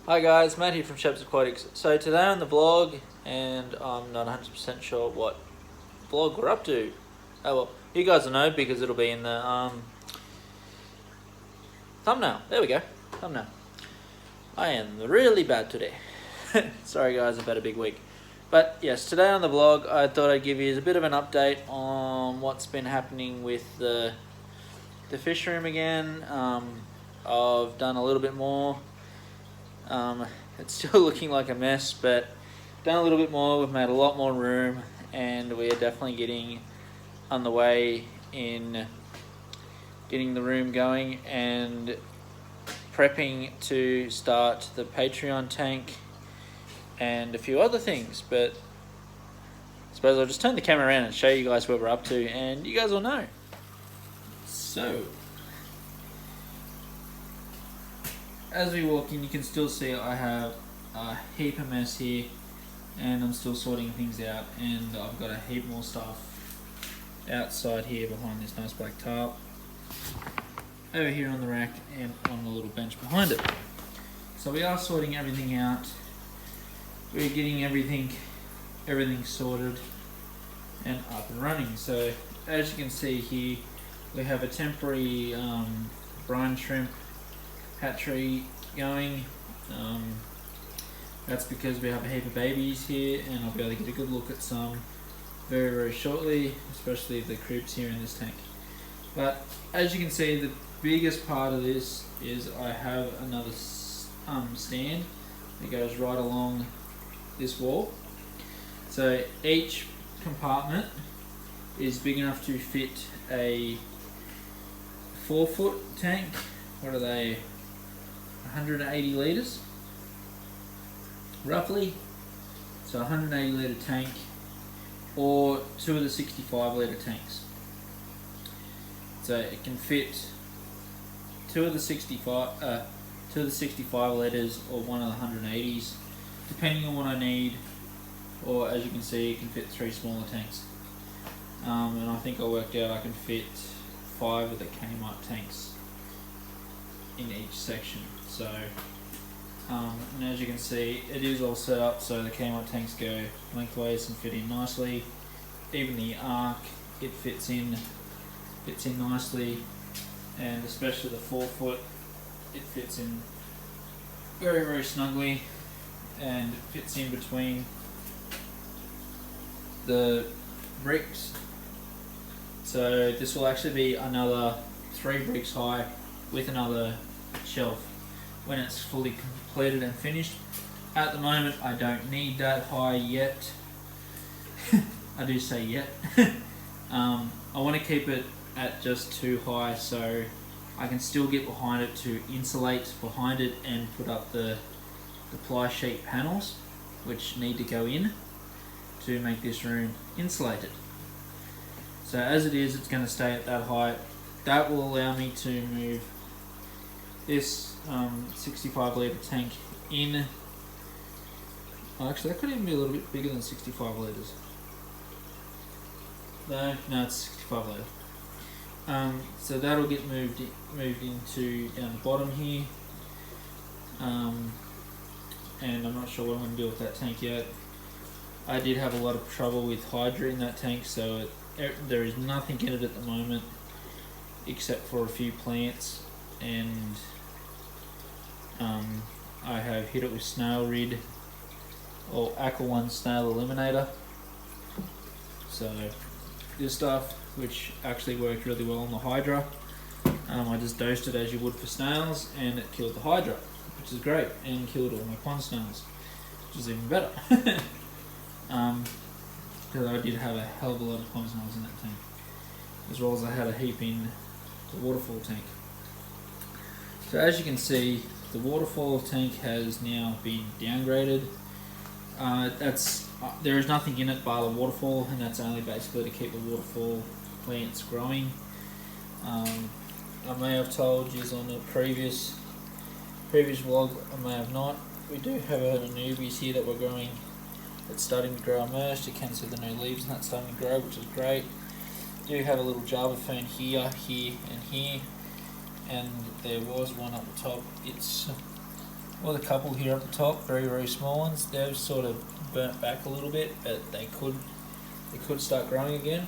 Hi guys, Matt here from Shep's Aquatics. So today on the vlog, and I'm not 100% sure what vlog we're up to. Oh well, you guys will know because it'll be in the thumbnail. There we go, thumbnail. I am really bad today. Sorry guys, I've had a big week. But yes, today on the vlog I thought I'd give you a bit of an update on what's been happening with the fish room again. I've done a little bit more. It's still looking like a mess, but done a little bit more. We've made a lot more room, and we're definitely getting on the way in getting the room going and prepping to start the Patreon tank and a few other things. But I suppose I'll just turn the camera around and show you guys where we're up to, and you guys will know. So as we walk in, you can still see I have a heap of mess here, and I'm still sorting things out, and I've got a heap more stuff outside here behind this nice black tarp, over here on the rack and on the little bench behind it. So we are sorting everything out. We're getting everything sorted and up and running. So as you can see here, we have a temporary brine shrimp hatchery going. That's because we have a heap of babies here, and I'll be able to get a good look at some very shortly, especially the cribs here in this tank. But as you can see, the biggest part of this is I have another stand that goes right along this wall. So each compartment is big enough to fit a 4-foot tank. What are they? 180 litres roughly. So 180 litre tank, or two of the 65 litre tanks. So it can fit two of the 65 litres or one of the 180s, depending on what I need. Or as you can see, it can fit 3 smaller tanks. And I think I worked out I can fit 5 of the Kmart tanks in each section. So and as you can see, it is all set up so the Kmart tanks go lengthways and fit in nicely. Even the arc, it fits in nicely, and especially the 4-foot, it fits in very snugly, and it fits in between the bricks. So this will actually be another 3 bricks high with another shelf when it's fully completed and finished. At the moment I don't need that high yet. I do say yet. I want to keep it at just too high so I can still get behind it to insulate behind it and put up the ply sheet panels which need to go in to make this room insulated. So as it is, it's going to stay at that height. That will allow me to move this 65 litre tank in. Oh, actually that could even be a little bit bigger than 65 litres. No, it's 65 litre. So that'll get moved into down the bottom here. And I'm not sure what I'm going to do with that tank yet. I did have a lot of trouble with Hydra in that tank, so there is nothing in it at the moment except for a few plants, and I have hit it with snail rid or Aqua One snail eliminator. So this stuff, which actually worked really well on the Hydra, I just dosed it as you would for snails, and it killed the Hydra, which is great, and killed all my pond snails, which is even better. Because I did have a hell of a lot of pond snails in that tank, as well as I had a heap in the Waterfall Tank. So as you can see, the Waterfall Tank has now been downgraded. There is nothing in it bar the waterfall, and that's only basically to keep the waterfall plants growing. I may have told you on a previous vlog, I may have not. We do have a newbies here that we're growing. It's starting to grow immersed. You can see the new leaves and that's starting to grow, which is great. You have a little Java fern here, and here, and there was one up the top. It's Well, the couple here up the top, very small ones, they've sort of burnt back a little bit, but they could start growing again.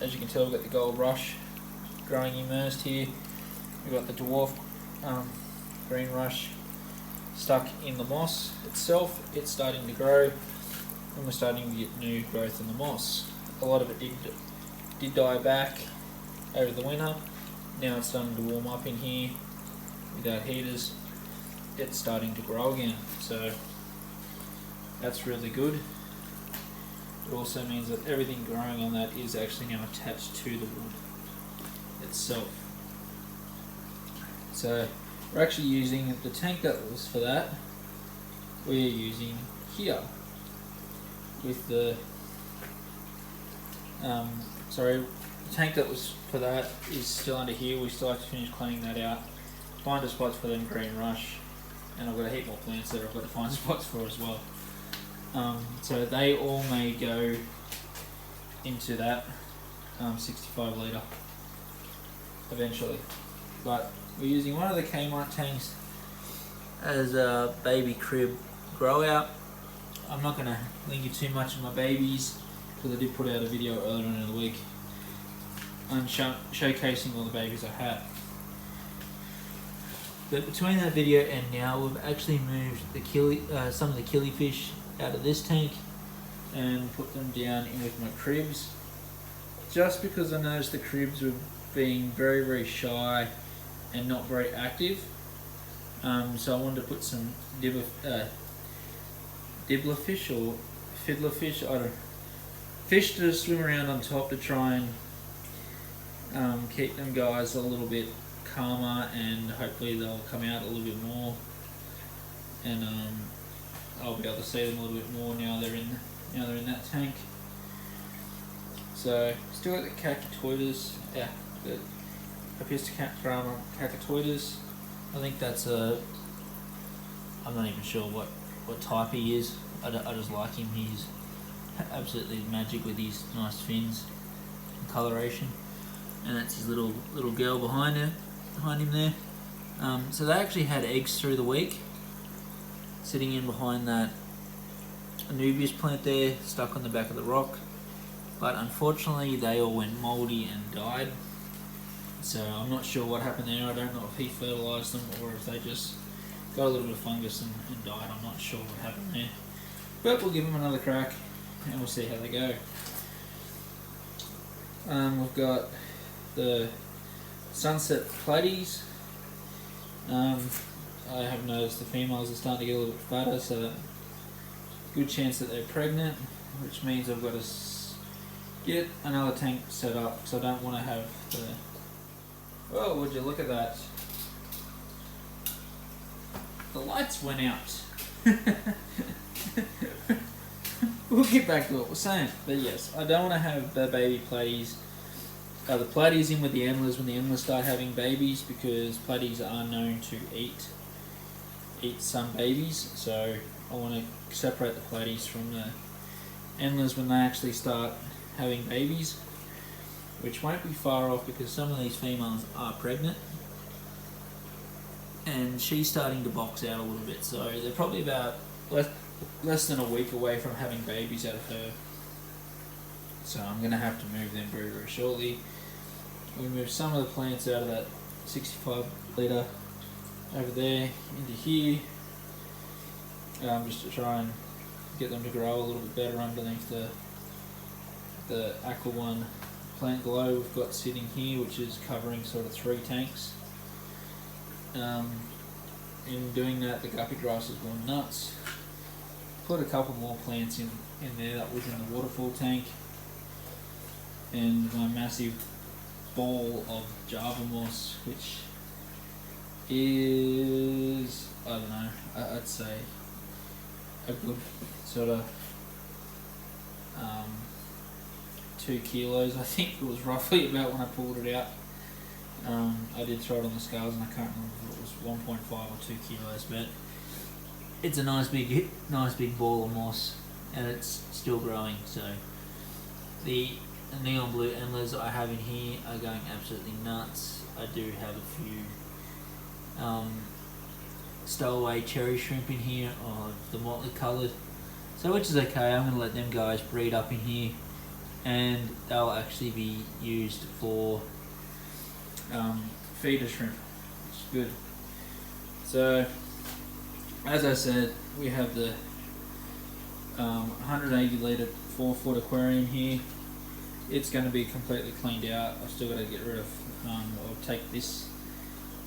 As you can tell, we've got the gold rush growing immersed here. We've got the dwarf green rush stuck in the moss itself. It's starting to grow, and we're starting to get new growth in the moss. A lot of it did die back over the winter. Now it's starting to warm up in here without heaters. It's starting to grow again, so that's really good. It also means that everything growing on that is actually now attached to the wood itself. So we're actually using the tank that was for that. We're using here with the the tank that was for that is still under here. We still have to finish cleaning that out, find a spot for them green rush, and I've got a heap more plants that I've got to find spots for as well. So they all may go into that 65 litre eventually, but we're using one of the Kmart tanks as a baby crib grow out. I'm not going to linger too much on my babies because I did put out a video earlier in the week on showcasing all the babies I had. But between that video and now, we've actually moved the some of the killifish out of this tank and put them down in with my cribs, just because I noticed the cribs were being very shy and not very active. So I wanted to put some dibblerfish or fiddlerfish, I don't know, fish to swim around on top to try and keep them guys a little bit calmer, and hopefully they'll come out a little bit more, and I'll be able to see them a little bit more now they're in that tank. So still got the cacatoides, the Apistogramma cacatoides. I think that's I'm not even sure what type he is. I just like him. He's absolutely magic with his nice fins and coloration, and that's his little girl behind him there. So they actually had eggs through the week, sitting in behind that Anubias plant there, stuck on the back of the rock. But unfortunately, they all went mouldy and died. So I'm not sure what happened there. I don't know if he fertilised them or if they just got a little bit of fungus and died. I'm not sure what happened there. But we'll give them another crack and we'll see how they go. We've got the sunset platies. I have noticed the females are starting to get a little bit fatter, so good chance that they're pregnant, which means I've got to get another tank set up because I don't want to have the... Oh, would you look at that? The lights went out. We'll get back to what we're saying. But yes, I don't want to have the baby platies, the platies in with the endlers when the endlers start having babies, because platies are known to eat some babies. So I want to separate the platies from the endlers when they actually start having babies, which won't be far off because some of these females are pregnant and she's starting to box out a little bit, so they're probably about less than a week away from having babies out of her. So I'm going to have to move them very shortly. We move some of the plants out of that 65 litre over there into here, just to try and get them to grow a little bit better underneath the Aqua One plant glow we've got sitting here, which is covering sort of 3 tanks. In doing that, the guppy grass has gone nuts. Put a couple more plants in there that was in the waterfall tank, and my massive ball of Java moss, which is, I don't know, I'd say a good sort of 2 kilos. I think it was roughly about when I pulled it out. I did throw it on the scales and I can't remember if it was 1.5 or 2 kilos, but it's a nice big ball of moss, and it's still growing. So the neon blue endlers I have in here are going absolutely nuts. I do have a few stowaway cherry shrimp in here, the motley coloured. So which is okay, I'm going to let them guys breed up in here, and they'll actually be used for feeder shrimp, which is good. So as I said, we have the 180 litre 4-foot aquarium here. It's going to be completely cleaned out. I've still got to get rid of, or take this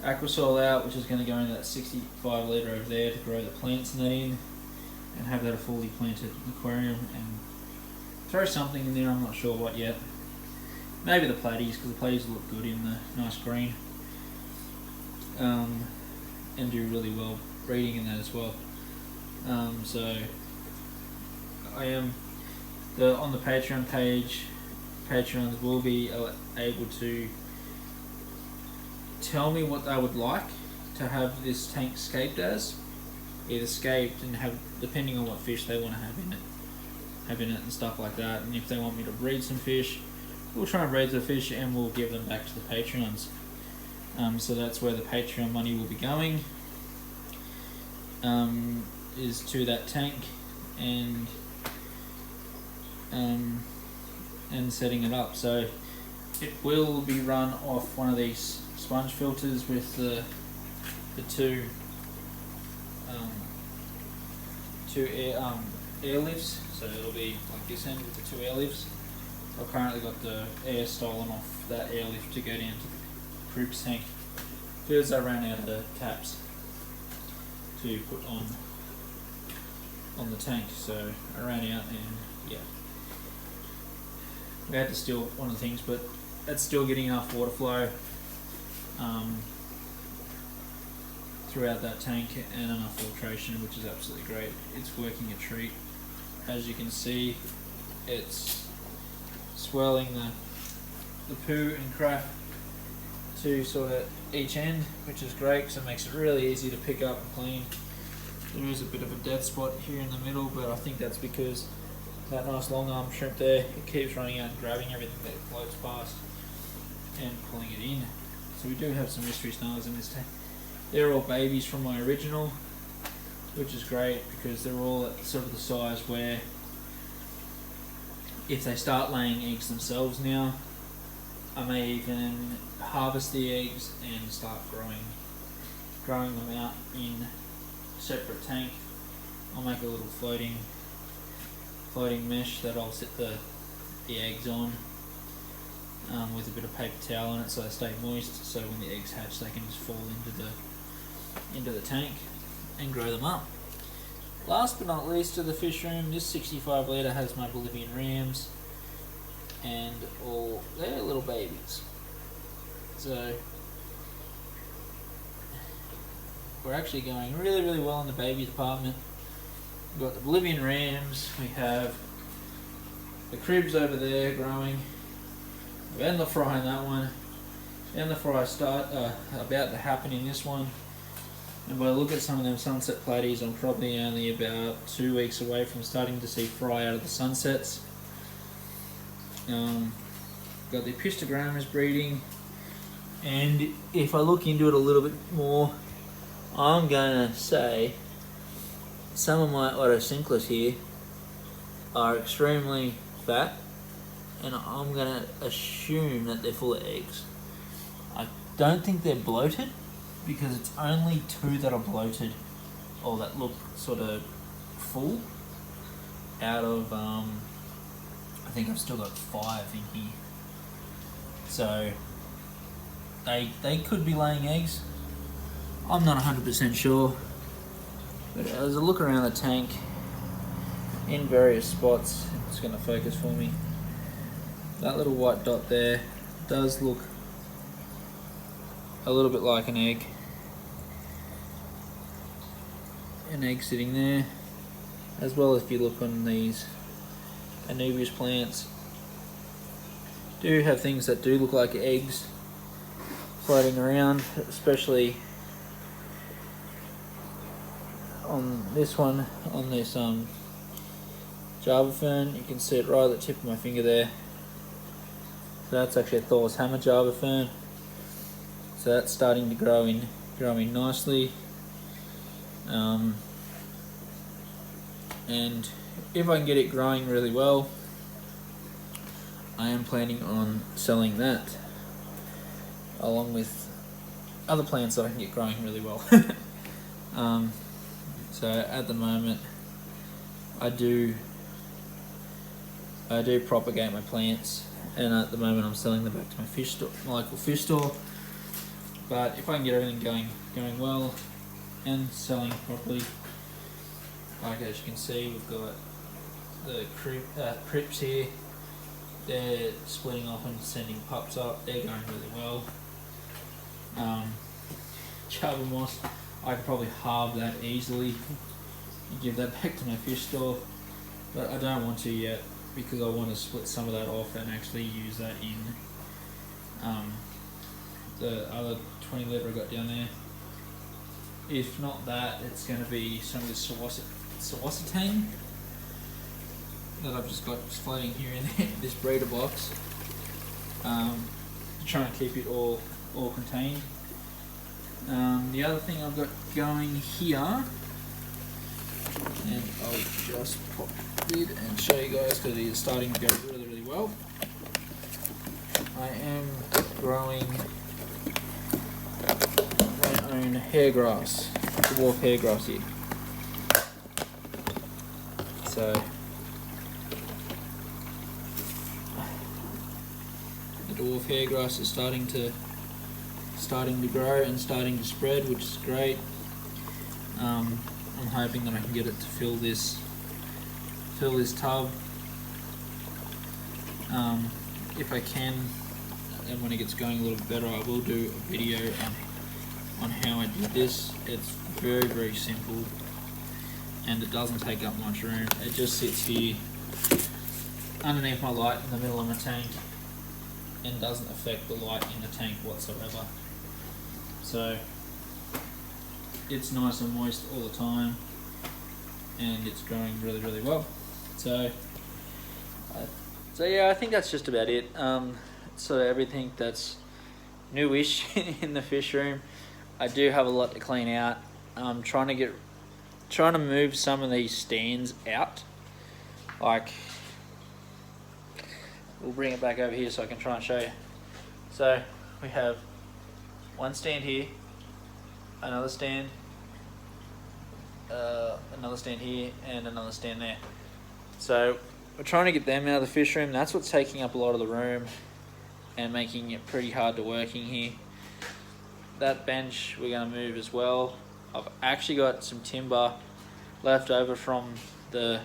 aquasoil out, which is going to go into that 65 litre over there to grow the plants in that in, and have that a fully planted aquarium, and throw something in there, I'm not sure what yet. Maybe the Platies, because the Platies look good in the nice green, and do really well breeding in that as well. So I am on the Patreon page. Patrons will be able to tell me what they would like to have this tank scaped as, either scaped and have, depending on what fish they want to have in it and stuff like that. And if they want me to breed some fish, we'll try and breed the fish and we'll give them back to the Patreons. So that's where the Patreon money will be going, is to that tank and setting it up. So it will be run off one of these sponge filters with the two air lifts. So it'll be like this end with the two air lifts. I've currently got the air stolen off that air lift to go down to the croups tank, because I ran out of the taps to put on the tank. So I ran out, and yeah, we had to steal one of the things, but it's still getting enough water flow throughout that tank and enough filtration, which is absolutely great. It's working a treat. As you can see, it's swirling the poo and crap to sort of each end, which is great because it makes it really easy to pick up and clean. There is a bit of a dead spot here in the middle, but I think that's because that nice long arm shrimp there, it keeps running out and grabbing everything that floats past and pulling it in. So we do have some mystery snails in this tank. They're all babies from my original, which is great because they're all at sort of the size where if they start laying eggs themselves now, I may even harvest the eggs and start growing them out in a separate tank. I'll make a little floating mesh that I'll set the eggs on, with a bit of paper towel on it so they stay moist, so when the eggs hatch they can just fall into the tank and grow them up. Last but not least to the fish room, this 65 litre has my Bolivian rams and all their little babies. So we're actually going really, really well in the baby department. We've got the Bolivian rams, we have the cribs over there growing, we've had the fry in that one, and the fry about to happen in this one. And by look at some of them sunset platies, I'm probably only about 2 weeks away from starting to see fry out of the sunsets. Got the Pistogramas breeding, and if I look into it a little bit more, I'm going to say some of my Otocinclus here are extremely fat, and I'm going to assume that they're full of eggs. I don't think they're bloated, because it's only 2 that are bloated or that look sort of full out of I think I've still got 5 in here, so they could be laying eggs. I'm not 100% sure, but as I look around the tank in various spots, it's going to focus for me. That little white dot there does look a little bit like an egg sitting there, as well if you look on these Anubias plants, do have things that do look like eggs floating around, especially on this one, on this Java fern. You can see it right at the tip of my finger there. So that's actually a Thor's hammer Java fern. So that's starting to grow in nicely. And if I can get it growing really well, I am planning on selling that along with other plants that I can get growing really well. So at the moment I do propagate my plants, and at the moment I'm selling them back to my fish store, my local fish store. But if I can get everything going well and selling properly, like as you can see, we've got the crips here. They're splitting off and sending pups up. They're going really well. Java moss, I could probably halve that easily and give that back to my fish store, but I don't want to yet because I want to split some of that off and actually use that in the other 20 litre I got down there. If not that, it's going to be some of this Waterfall Tank that I've just got floating here in this breeder box, trying to keep it all contained. The other thing I've got going here, and I'll just pop it and show you guys because it is starting to go really well. I am growing my own hair grass, dwarf hair grass here. So the dwarf hair grass is starting to grow and starting to spread, which is great. I'm hoping that I can get it to fill this tub. If I can, and when it gets going a little bit better, I will do a video on how I did this. It's very simple, and it doesn't take up much room. It just sits here underneath my light in the middle of my tank and doesn't affect the light in the tank whatsoever. So it's nice and moist all the time, and it's growing really well. So yeah, I think that's just about it. So everything that's newish in the fish room. I do have a lot to clean out. I'm trying to move some of these stands out. Like, we'll bring it back over here so I can try and show you. So we have one stand here, another stand here, and another stand there. So we're trying to get them out of the fish room. That's what's taking up a lot of the room and making it pretty hard to work in here. That bench we're going to move as well. I've actually got some timber left over from the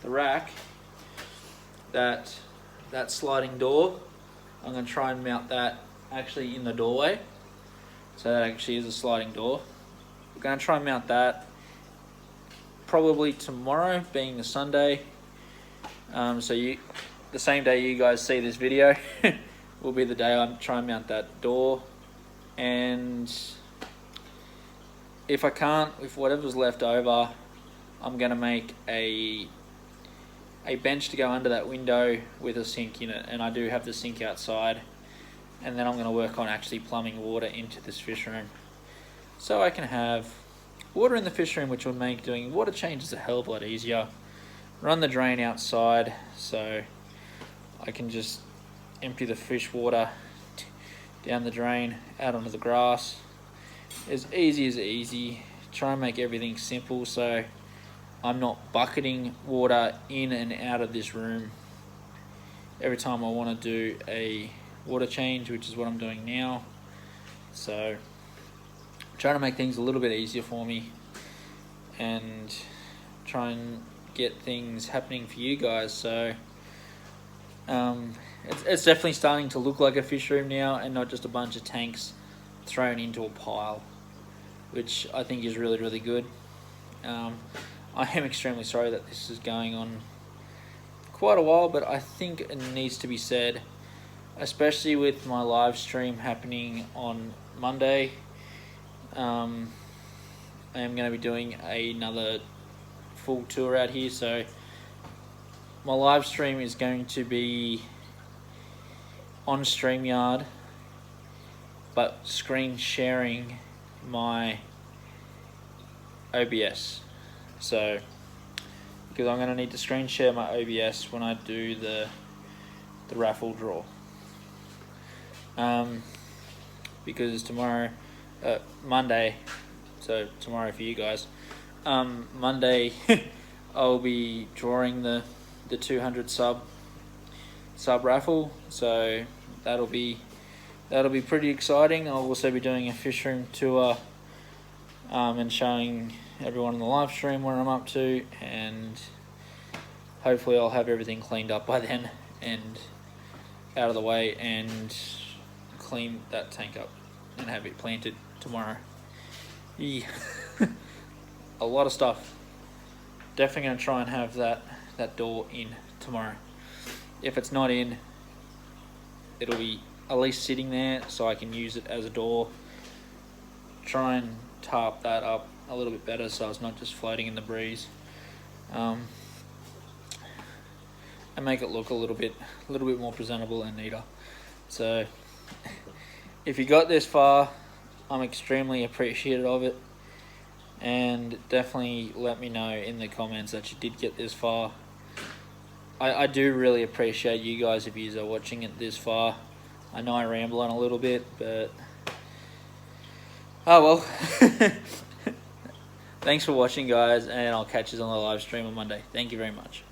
rack. That sliding door, I'm going to try and mount that actually in the doorway. So that actually is a sliding door. We're going to try and mount that probably tomorrow, being the Sunday. So the same day you guys see this video will be the day I'm trying to mount that door. And if I can't, if whatever's left over, I'm going to make a bench to go under that window with a sink in it, and I do have the sink outside. And then I'm going to work on actually plumbing water into this fish room, so I can have water in the fish room, which will make doing water changes a hell of a lot easier. Run the drain outside, so I can just empty the fish water down the drain out onto the grass. As easy as easy. Try and make everything simple so I'm not bucketing water in and out of this room every time I want to do a water change, which is what I'm doing now. So trying to make things a little bit easier for me and try and get things happening for you guys. So it's definitely starting to look like a fish room now and not just a bunch of tanks thrown into a pile, which I think is really good. I am extremely sorry that this is going on quite a while, but I think it needs to be said, especially with my live stream happening on Monday. I am going to be doing another full tour out here, so my live stream is going to be on StreamYard, but screen sharing my OBS. So, because I'm going to need to screen share my OBS when I do the raffle draw. Because tomorrow, Monday, so tomorrow for you guys, Monday I'll be drawing the 200 sub raffle, so that'll be pretty exciting. I'll also be doing a fish room tour and showing everyone in the live stream where I'm up to, and hopefully I'll have everything cleaned up by then and out of the way, and clean that tank up and have it planted tomorrow. Yeah. A lot of stuff. Definitely going to try and have that door in tomorrow. If it's not in, it'll be at least sitting there so I can use it as a door. Try and tarp that up a little bit better so it's not just floating in the breeze, and make it look a little bit more presentable and neater. So if you got this far, I'm extremely appreciative of it, and definitely let me know in the comments that you did get this far. I do really appreciate you guys if you are watching it this far. I know I ramble on a little bit, but oh well. Thanks for watching, guys, and I'll catch you on the live stream on Monday. Thank you very much.